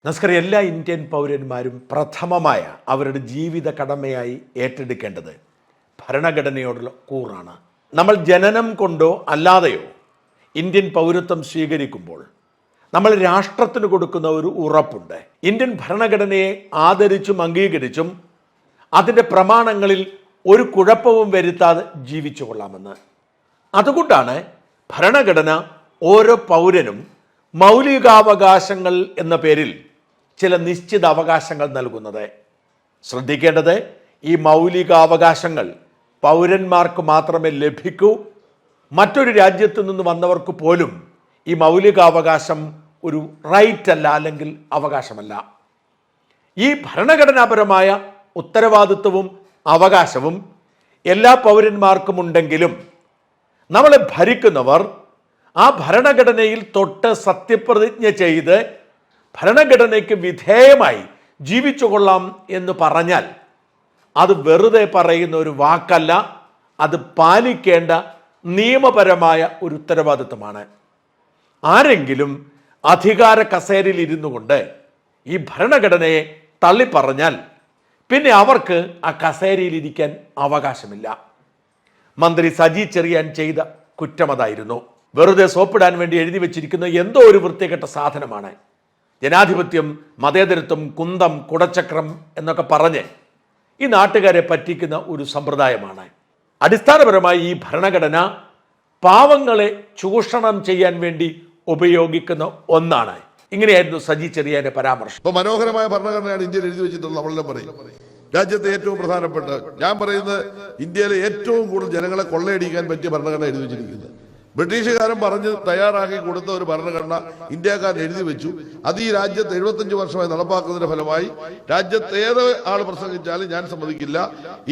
നമസ്കാരം. എല്ലാ ഇന്ത്യൻ പൗരന്മാരും പ്രഥമമായ അവരുടെ ജീവിത കടമയായി ഏറ്റെടുക്കേണ്ടത് ഭരണഘടനയോടുള്ള കൂറാണ്. നമ്മൾ ജനനം കൊണ്ടോ അല്ലാതെയോ ഇന്ത്യൻ പൗരത്വം സ്വീകരിക്കുമ്പോൾ നമ്മൾ രാഷ്ട്രത്തിന് കൊടുക്കുന്ന ഒരു ഉറപ്പുണ്ട്. ഇന്ത്യൻ ഭരണഘടനയെ ആദരിച്ചും അംഗീകരിച്ചും അതിൻ്റെ പ്രമാണങ്ങളിൽ ഒരു കുഴപ്പവും വരുത്താതെ ജീവിച്ചു കൊള്ളാമെന്ന്. അതുകൊണ്ടാണ് ഭരണഘടന ഓരോ പൗരനും മൗലികാവകാശങ്ങൾ എന്ന പേരിൽ ചില നിശ്ചിത അവകാശങ്ങൾ നൽകുന്നത്. ശ്രദ്ധിക്കേണ്ടത്, ഈ മൗലികാവകാശങ്ങൾ പൗരന്മാർക്ക് മാത്രമേ ലഭിക്കൂ. മറ്റൊരു രാജ്യത്തു നിന്ന് വന്നവർക്ക് പോലും ഈ മൗലികാവകാശം ഒരു റൈറ്റ് അല്ല, അല്ലെങ്കിൽ അവകാശമല്ല. ഈ ഭരണഘടനാപരമായ ഉത്തരവാദിത്വവും അവകാശവും എല്ലാ പൗരന്മാർക്കും ഉണ്ടെങ്കിലും നമ്മളെ ഭരിക്കുന്നവർ ആ ഭരണഘടനയിൽ തൊട്ട് സത്യപ്രതിജ്ഞ ചെയ്ത് ഭരണഘടനയ്ക്ക് വിധേയമായി ജീവിച്ചു കൊള്ളാം എന്ന് പറഞ്ഞാൽ അത് വെറുതെ പറയുന്ന ഒരു വാക്കല്ല, അത് പാലിക്കേണ്ട നിയമപരമായ ഒരു ഉത്തരവാദിത്വമാണ്. ആരെങ്കിലും അധികാര കസേരയിൽ ഇരുന്നു കൊണ്ട് ഈ ഭരണഘടനയെ തള്ളിപ്പറഞ്ഞാൽ പിന്നെ അവർക്ക് ആ കസേരയിൽ ഇരിക്കാൻ അവകാശമില്ല. മന്ത്രി സജി ചെറിയാൻ ചെയ്ത കുറ്റമതായിരുന്നു. വെറുതെ സോപ്പിടാൻ വേണ്ടി എഴുതി വെച്ചിരിക്കുന്ന എന്തോ ഒരു വൃത്തികെട്ട സാധനമാണ് ജനാധിപത്യം, മതേതരത്വം, കുന്തം, കുടച്ചക്രം എന്നൊക്കെ പറഞ്ഞ് ഈ നാട്ടുകാരെ പറ്റിക്കുന്ന ഒരു സമ്പ്രദായമാണ്. അടിസ്ഥാനപരമായി ഈ ഭരണഘടന പാവങ്ങളെ ചൂഷണം ചെയ്യാൻ വേണ്ടി ഉപയോഗിക്കുന്ന ഒന്നാണ്. ഇങ്ങനെയായിരുന്നു സജി ചെറിയാന്റെ പരാമർശം. ഇപ്പൊ മനോഹരമായ ഭരണഘടനയാണ് ഇന്ത്യയിൽ എഴുതി വെച്ചിട്ടുള്ളത്. നമ്മളെല്ലാം പറയും രാജ്യത്തെ ഏറ്റവും പ്രധാനപ്പെട്ട, ഞാൻ പറയുന്നത് ഇന്ത്യയിലെ ഏറ്റവും കൂടുതൽ ജനങ്ങളെ കൊള്ളയടിക്കാൻ പറ്റിയ ഭരണഘടന എഴുതി വെച്ചിരിക്കുന്നത്. ബ്രിട്ടീഷുകാരൻ പറഞ്ഞ് തയ്യാറാക്കി കൊടുത്ത ഒരു ഭരണഘടന ഇന്ത്യക്കാരൻ എഴുതി വെച്ചു. അത് ഈ രാജ്യത്ത് 75 വർഷമായി നടപ്പാക്കുന്നതിന്റെ ഫലമായി രാജ്യത്ത് ഏത് ആൾ പ്രസംഗിച്ചാലും ഞാൻ സമ്മതിക്കില്ല,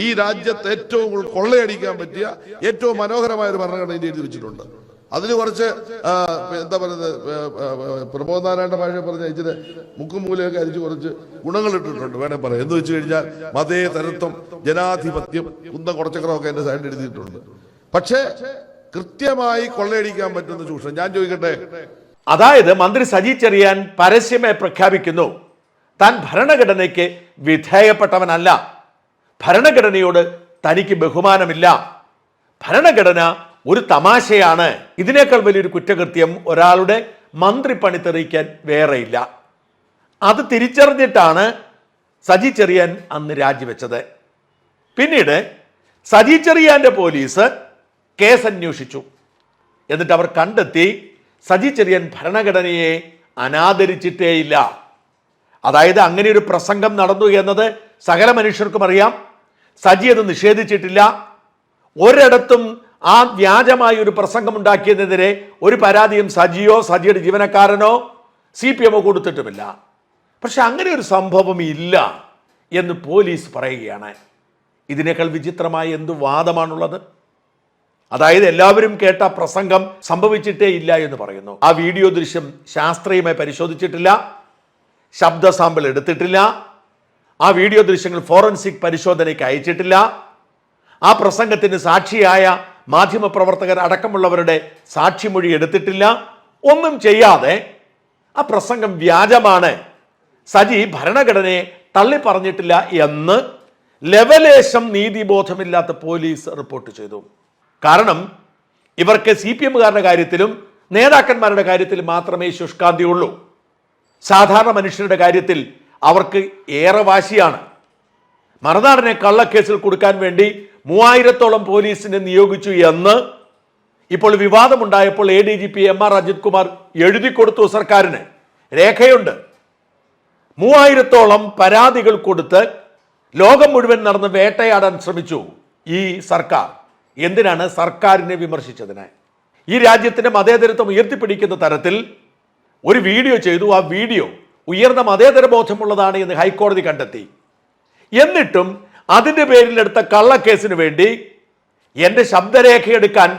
ഈ രാജ്യത്ത് ഏറ്റവും കൂടുതൽ കൊള്ളയടിക്കാൻ പറ്റിയ ഏറ്റവും മനോഹരമായ ഒരു ഭരണഘടന ഇന്ത്യ എഴുതി വെച്ചിട്ടുണ്ട്. അതിന് കുറച്ച് എന്താ പറയുന്നത്, പ്രമോദ് നാരായണന്റെ ഭാഷ പറഞ്ഞ ഇച്ചിരി മുക്കും മൂലയൊക്കെ അരിച്ച് കുറച്ച് ഗുണങ്ങൾ ഇട്ടിട്ടുണ്ട് വേണേ പറയാം. എന്ന് വെച്ച് കഴിഞ്ഞാൽ മതേതരത്വം, ജനാധിപത്യം, കുന്തം, കുടച്ചക്രമൊക്കെ എന്റെ സൈഡിൽ എഴുതിയിട്ടുണ്ട്. പക്ഷേ കൃത്യമായി കൊള്ളയടിക്കാൻ പറ്റുന്ന ചൂഷണം. ഞാൻ ചോദിക്കട്ടെ, അതായത് മന്ത്രി സജി ചെറിയാൻ പരസ്യമായി പ്രഖ്യാപിക്കുന്നു താൻ ഭരണഘടനയ്ക്ക് വിധേയപ്പെട്ടവനല്ല, ഭരണഘടനയോട് തനിക്ക് ബഹുമാനമില്ല, ഭരണഘടന ഒരു തമാശയാണ്. ഇതിനേക്കാൾ വലിയൊരു കുറ്റകൃത്യം ഒരാളുടെ മന്ത്രിപ്പണി തെറിയിക്കാൻ വേറെയില്ല. അത് തിരിച്ചറിഞ്ഞിട്ടാണ് സജി ചെറിയാൻ അന്ന് രാജിവെച്ചത്. പിന്നീട് സജി ചെറിയാന്റെ പോലീസ് കേസ് അന്വേഷിച്ചു. എന്നിട്ട് അവർ കണ്ടെത്തി സജി ചെറിയാൻ ഭരണഘടനയെ അനാദരിച്ചിട്ടേയില്ല. അതായത് അങ്ങനെ ഒരു പ്രസംഗം നടന്നു എന്നത് സകല മനുഷ്യർക്കും അറിയാം. സജി അത് നിഷേധിച്ചിട്ടില്ല. ഒരിടത്തും ആ വ്യാജമായ ഒരു പ്രസംഗം ഉണ്ടാക്കിയതിനെതിരെ ഒരു പരാതിയും സജിയോ സജിയുടെ ജീവനക്കാരനോ CPM കൊടുത്തിട്ടുമില്ല. പക്ഷെ അങ്ങനെ ഒരു സംഭവം ഇല്ല എന്ന് പോലീസ് പറയുകയാണ്. ഇതിനേക്കാൾ വിചിത്രമായ എന്ത് വാദമാണുള്ളത്? അതായത് എല്ലാവരും കേട്ട പ്രസംഗം സംഭവിച്ചിട്ടേ ഇല്ല എന്ന് പറയുന്നു. ആ വീഡിയോ ദൃശ്യം ശാസ്ത്രീയമായി പരിശോധിച്ചിട്ടില്ല, ശബ്ദ സാമ്പിൾ എടുത്തിട്ടില്ല, ആ വീഡിയോ ദൃശ്യങ്ങൾ ഫോറൻസിക് പരിശോധനയ്ക്ക് അയച്ചിട്ടില്ല, ആ പ്രസംഗത്തിന് സാക്ഷിയായ മാധ്യമപ്രവർത്തകർ അടക്കമുള്ളവരുടെ സാക്ഷിമൊഴി എടുത്തിട്ടില്ല. ഒന്നും ചെയ്യാതെ ആ പ്രസംഗം വ്യാജമാണ്, സജി ഭരണഘടനയെ തള്ളി പറഞ്ഞിട്ടില്ല എന്ന് ലവലേശം നീതിബോധമില്ലാത്ത പോലീസ് റിപ്പോർട്ട് ചെയ്തു. കാരണം ഇവർക്ക് CPMകാരുടെ കാര്യത്തിലും നേതാക്കന്മാരുടെ കാര്യത്തിലും മാത്രമേ ശുഷ്കാന്തിയുള്ളൂ. സാധാരണ മനുഷ്യരുടെ കാര്യത്തിൽ അവർക്ക് ഏറെ വാശിയാണ്. മറുനാടനെ കള്ളക്കേസിൽ കൊടുക്കാൻ വേണ്ടി 3000-ഓളം പോലീസിനെ നിയോഗിച്ചു എന്ന് ഇപ്പോൾ വിവാദമുണ്ടായപ്പോൾ ADGP MR അജിത് കുമാർ എഴുതി കൊടുത്തു സർക്കാരിന്. രേഖയുണ്ട്. 3000-ഓളം പരാതികൾ കൊടുത്ത് ലോകം മുഴുവൻ നടന്ന് വേട്ടയാടാൻ ശ്രമിച്ചു ഈ സർക്കാർ. എന്തിനാണ്? സർക്കാരിനെ വിമർശിച്ചതിന്. ഈ രാജ്യത്തിന്റെ മതേതരത്വം ഉയർത്തിപ്പിടിക്കുന്ന തരത്തിൽ ഒരു വീഡിയോ ചെയ്തു. ആ വീഡിയോ ഉയർന്ന മതേതര ബോധമുള്ളതാണ് എന്ന് ഹൈക്കോടതി കണ്ടെത്തി. എന്നിട്ടും അതിന്റെ പേരിലെടുത്ത കള്ളക്കേസിന് വേണ്ടി എന്റെ ശബ്ദരേഖയെടുക്കാൻ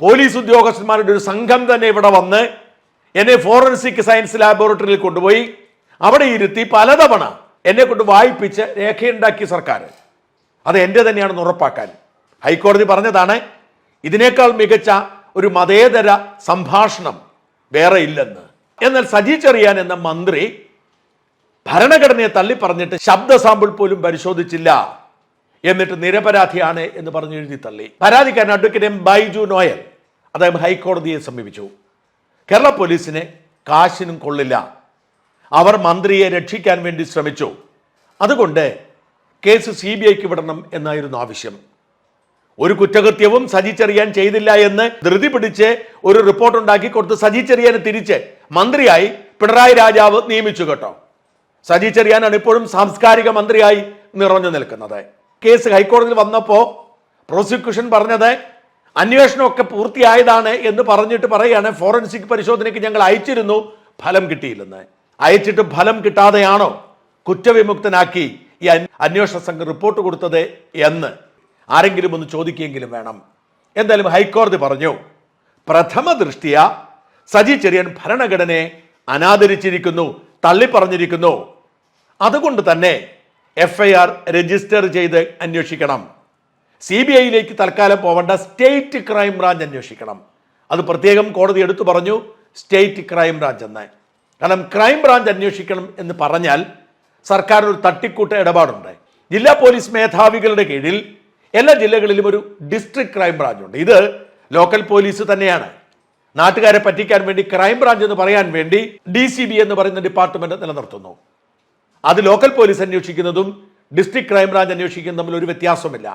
പോലീസ് ഉദ്യോഗസ്ഥന്മാരുടെ ഒരു സംഘം തന്നെ ഇവിടെ വന്ന് എന്നെ ഫോറൻസിക് സയൻസ് ലാബോറട്ടറിയിൽ കൊണ്ടുപോയി അവിടെ ഇരുത്തി പലതവണ എന്നെ കൊണ്ട് വായിപ്പിച്ച് രേഖയുണ്ടാക്കി സർക്കാർ. അത് എൻ്റെ തന്നെയാണെന്ന് ഉറപ്പാക്കാൻ ഹൈക്കോടതി പറഞ്ഞതാണ്. ഇതിനേക്കാൾ മികച്ച ഒരു മതേതര സംഭാഷണം വേറെ ഇല്ലെന്ന്. എന്നാൽ സജി ചെറിയാൻ എന്ന മന്ത്രി ഭരണഘടനയെ തള്ളി പറഞ്ഞിട്ട് ശബ്ദ സാമ്പിൾ പോലും പരിശോധിച്ചില്ല, എന്നിട്ട് നിരപരാധിയാണ് എന്ന് പറഞ്ഞ് എഴുതി തള്ളി. പരാതിക്കാരൻ അഡ്വക്കേറ്റ് എം ബൈജു നോയൽ അദ്ദേഹം ഹൈക്കോടതിയെ സമീപിച്ചു. കേരള പോലീസിന് കാശിനും കൊള്ളില്ല, അവർ മന്ത്രിയെ രക്ഷിക്കാൻ വേണ്ടി ശ്രമിച്ചു, അതുകൊണ്ട് കേസ് CBIക്ക് വിടണം എന്നായിരുന്നു ആവശ്യം. ഒരു കുറ്റകൃത്യവും സജി ചെറിയാൻ ചെയ്തില്ല എന്ന് ധൃതി പിടിച്ച് ഒരു റിപ്പോർട്ട് ഉണ്ടാക്കി കൊടുത്ത് സജി ചെറിയാനെ തിരിച്ച് മന്ത്രിയായി പിണറായി രാജാവ് നിയമിച്ചു കേട്ടോ. സജി ചെറിയാനാണ് ഇപ്പോഴും സാംസ്കാരിക മന്ത്രിയായി നിറഞ്ഞു നിൽക്കുന്നത്. കേസ് ഹൈക്കോടതിയിൽ വന്നപ്പോൾ പ്രോസിക്യൂഷൻ പറഞ്ഞത് അന്വേഷണമൊക്കെ പൂർത്തിയായതാണ് എന്ന് പറഞ്ഞിട്ട് പറയുകയാണ് ഫോറൻസിക് പരിശോധനയ്ക്ക് ഞങ്ങൾ അയച്ചിരുന്നു, ഫലം കിട്ടിയില്ലെന്ന്. അയച്ചിട്ട് ഫലം കിട്ടാതെയാണോ കുറ്റവിമുക്തനാക്കി ഈ അന്വേഷണ സംഘം റിപ്പോർട്ട് കൊടുത്തത് എന്ന് ആരെങ്കിലും ഒന്ന് ചോദിക്കുകയെങ്കിലും വേണം. എന്തായാലും ഹൈക്കോടതി പറഞ്ഞു, പ്രഥമ ദൃഷ്ടിയ സജി ചെറിയാൻ ഭരണഘടനയെ അനാദരിച്ചിരിക്കുന്നു, തള്ളിപ്പറഞ്ഞിരിക്കുന്നു, അതുകൊണ്ട് തന്നെ FIR രജിസ്റ്റർ ചെയ്ത് അന്വേഷിക്കണം. CBIയിലേക്ക് തൽക്കാലം പോവേണ്ട, സ്റ്റേറ്റ് ക്രൈം ബ്രാഞ്ച് അന്വേഷിക്കണം. അത് പ്രത്യേകം കോടതി എടുത്തു പറഞ്ഞു, സ്റ്റേറ്റ് ക്രൈം ബ്രാഞ്ച് എന്ന്. കാരണം ക്രൈം ബ്രാഞ്ച് അന്വേഷിക്കണം എന്ന് പറഞ്ഞാൽ സർക്കാർ ഒരു തട്ടിക്കൂട്ട ഇടപാടുണ്ട്. ജില്ലാ പോലീസ് മേധാവികളുടെ കീഴിൽ എല്ലാ ജില്ലകളിലും ഒരു ഡിസ്ട്രിക്ട് ക്രൈം ബ്രാഞ്ച് ഉണ്ട്. ഇത് ലോക്കൽ പോലീസ് തന്നെയാണ്. നാട്ടുകാരെ പറ്റിക്കാൻ വേണ്ടി ക്രൈം ബ്രാഞ്ച് എന്ന് പറയാൻ വേണ്ടി DCB എന്ന് പറയുന്ന ഡിപ്പാർട്ട്മെന്റ് നിലനിർത്തുന്നു. അത് ലോക്കൽ പോലീസ് അന്വേഷിക്കുന്നതും ഡിസ്ട്രിക്ട് ക്രൈം ബ്രാഞ്ച് അന്വേഷിക്കുന്നതും തമ്മിൽ ഒരു വ്യത്യാസമില്ല.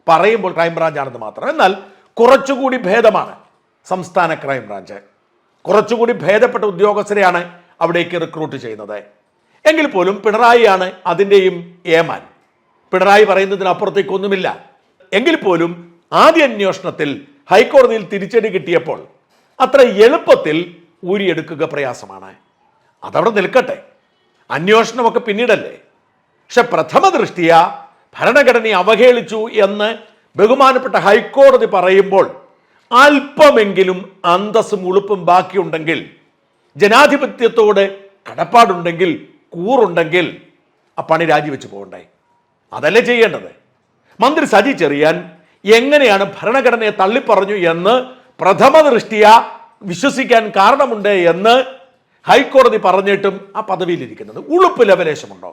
പറയുമ്പോൾ ക്രൈം ബ്രാഞ്ച് ആണെന്ന് മാത്രം. എന്നാൽ കുറച്ചുകൂടി ഭേദമാണ് സംസ്ഥാന ക്രൈം ബ്രാഞ്ച്. കുറച്ചുകൂടി ഭേദപ്പെട്ട ഉദ്യോഗസ്ഥരെയാണ് അവിടേക്ക് റിക്രൂട്ട് ചെയ്യുന്നത്. എങ്കിൽ പോലും പിണറായിയാണ് അതിൻ്റെയും ഏമാൻ. പിണറായി പറയുന്നതിനപ്പുറത്തേക്കൊന്നുമില്ല. എങ്കിൽ പോലും ആദ്യ അന്വേഷണത്തിൽ ഹൈക്കോടതിയിൽ തിരിച്ചടി കിട്ടിയപ്പോൾ അത്ര എളുപ്പത്തിൽ ഊരിയെടുക്കുക പ്രയാസമാണ്. അതവിടെ നിൽക്കട്ടെ, അന്വേഷണമൊക്കെ പിന്നീടല്ലേ. പക്ഷെ പ്രഥമ ദൃഷ്ടിയ ഭരണഘടനയെ അവഹേളിച്ചു എന്ന് ബഹുമാനപ്പെട്ട ഹൈക്കോടതി പറയുമ്പോൾ അല്പമെങ്കിലും അന്തസ്സും ഉളുപ്പും ബാക്കിയുണ്ടെങ്കിൽ, ജനാധിപത്യത്തോട് കടപ്പാടുണ്ടെങ്കിൽ, കൂറുണ്ടെങ്കിൽ ആ പണി രാജിവെച്ച് പോകണ്ടേ? അതല്ലേ ചെയ്യേണ്ടത്. മന്ത്രി സജി ചെറിയാൻ എങ്ങനെയാണ് ഭരണഘടനയെ തള്ളിപ്പറഞ്ഞു എന്ന് പ്രഥമ ദൃഷ്ടിയ വിശ്വസിക്കാൻ കാരണമുണ്ട് എന്ന് ഹൈക്കോടതി പറഞ്ഞിട്ടും ആ പദവിയിലിരിക്കുന്നത് ഉളുപ്പ് ലവലേശമുണ്ടോ?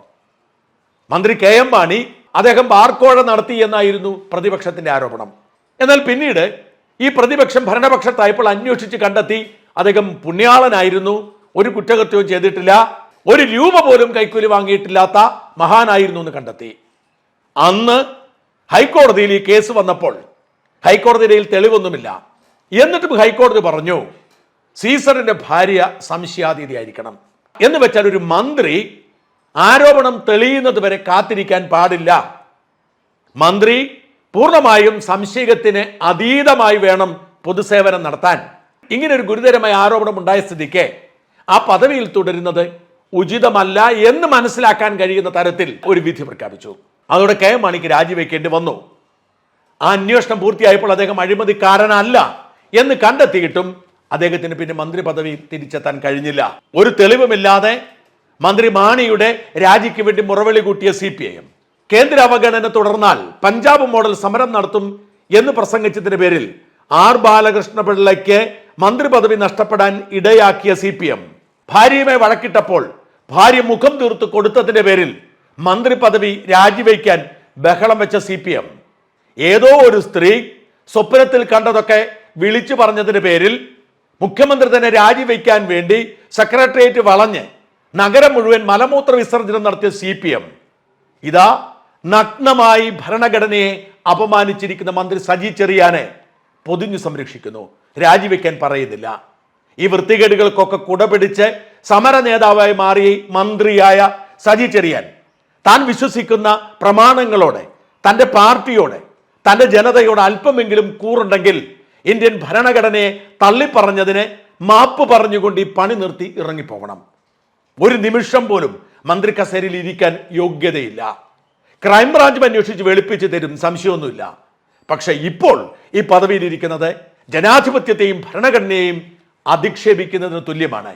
മന്ത്രി KM മാണി അദ്ദേഹം ബാർക്കോഴ നടത്തി എന്നായിരുന്നു പ്രതിപക്ഷത്തിന്റെ ആരോപണം. എന്നാൽ പിന്നീട് ഈ പ്രതിപക്ഷം ഭരണപക്ഷത്തായപ്പോൾ അന്വേഷിച്ച് കണ്ടെത്തി അദ്ദേഹം പുണ്യാളനായിരുന്നു, ഒരു കുറ്റകൃത്യവും ചെയ്തിട്ടില്ല, ഒരു രൂപ പോലും കൈക്കൂലി വാങ്ങിയിട്ടില്ലാത്ത മഹാനായിരുന്നു എന്ന് കണ്ടെത്തി. അന്ന് ഹൈക്കോടതിയിൽ ഈ കേസ് വന്നപ്പോൾ ഹൈക്കോടതിയിൽ തെളിവൊന്നുമില്ല. എന്നിട്ടും ഹൈക്കോടതി പറഞ്ഞു സീസറിന്റെ ഭാര്യ സംശയാതീതയായിരിക്കണം. എന്ന് വെച്ചാൽ ഒരു മന്ത്രി ആരോപണം തെളിയുന്നത് വരെ കാത്തിരിക്കാൻ പാടില്ല. മന്ത്രി പൂർണ്ണമായും സംശയത്തിന് അതീതമായി വേണം പൊതുസേവനം നടത്താൻ. ഇങ്ങനെ ഒരു ഗുരുതരമായ ആരോപണം ഉണ്ടായ സ്ഥിതിക്ക് ആ പദവിയിൽ തുടരുന്നത് ഉചിതമല്ല എന്ന് മനസ്സിലാക്കാൻ കഴിയുന്ന തരത്തിൽ ഒരു വിധി പ്രഖ്യാപിച്ചു. അതോടെ KM മാണിക്ക് രാജിവെക്കേണ്ടി വന്നു. ആ അന്വേഷണം പൂർത്തിയായപ്പോൾ അദ്ദേഹം അഴിമതിക്കാരനല്ല എന്ന് കണ്ടെത്തിയിട്ടും അദ്ദേഹത്തിന് പിന്നെ മന്ത്രി പദവി തിരിച്ചെത്താൻ കഴിഞ്ഞില്ല. ഒരു തെളിവുമില്ലാതെ മന്ത്രി മാണിയുടെ രാജിക്ക് വേണ്ടി മുറവിളി കൂട്ടിയ CPIM കേന്ദ്ര അവഗണന തുടർന്നാൽ പഞ്ചാബ് മോഡൽ സമരം നടത്തും എന്ന് പ്രസംഗിച്ചതിന്റെ പേരിൽ R ബാലകൃഷ്ണപിള്ളയ്ക്ക് മന്ത്രി പദവി നഷ്ടപ്പെടാൻ ഇടയാക്കിയ CPM ഭാര്യയുമായി വഴക്കിട്ടപ്പോൾ ഭാര്യ മുഖം തീർത്ത് കൊടുത്തതിന്റെ പേരിൽ മന്ത്രി പദവി രാജിവെക്കാൻ ബഹളം വെച്ച CPM ഏതോ ഒരു സ്ത്രീ സ്വപ്നത്തിൽ കണ്ടതൊക്കെ വിളിച്ചു പറഞ്ഞതിന് പേരിൽ മുഖ്യമന്ത്രി തന്നെ രാജിവെക്കാൻ വേണ്ടി സെക്രട്ടേറിയറ്റ് വളഞ്ഞ് നഗരം മുഴുവൻ മലമൂത്ര വിസർജനം നടത്തിയ CPM ഇതാ നഗ്നമായി ഭരണഘടനയെ അപമാനിച്ചിരിക്കുന്ന മന്ത്രി സജി ചെറിയാനെ പൊതിഞ്ഞു സംരക്ഷിക്കുന്നു, രാജിവെക്കാൻ പറയുന്നില്ല. ഈ വൃത്തികേടുകൾക്കൊക്കെ കുടപിടിച്ച് സമര നേതാവായി മാറി മന്ത്രിയായ സജി ചെറിയാൻ താൻ വിശ്വസിക്കുന്ന പ്രമാണങ്ങളോടെ, തൻ്റെ പാർട്ടിയോടെ, തൻ്റെ ജനതയോട് അല്പമെങ്കിലും കൂറുണ്ടെങ്കിൽ ഇന്ത്യൻ ഭരണഘടനയെ തള്ളിപ്പറഞ്ഞതിന് മാപ്പ് പറഞ്ഞുകൊണ്ട് ഈ പണി നിർത്തി ഇറങ്ങിപ്പോകണം. ഒരു നിമിഷം പോലും മന്ത്രി കസേരയിൽ ഇരിക്കാൻ യോഗ്യതയില്ല. ക്രൈംബ്രാഞ്ചും അന്വേഷിച്ച് വെളുപ്പിച്ച് തരും, സംശയമൊന്നുമില്ല. പക്ഷെ ഇപ്പോൾ ഈ പദവിയിലിരിക്കുന്നത് ജനാധിപത്യത്തെയും ഭരണഘടനയെയും അധിക്ഷേപിക്കുന്നതിന് തുല്യമാണ്.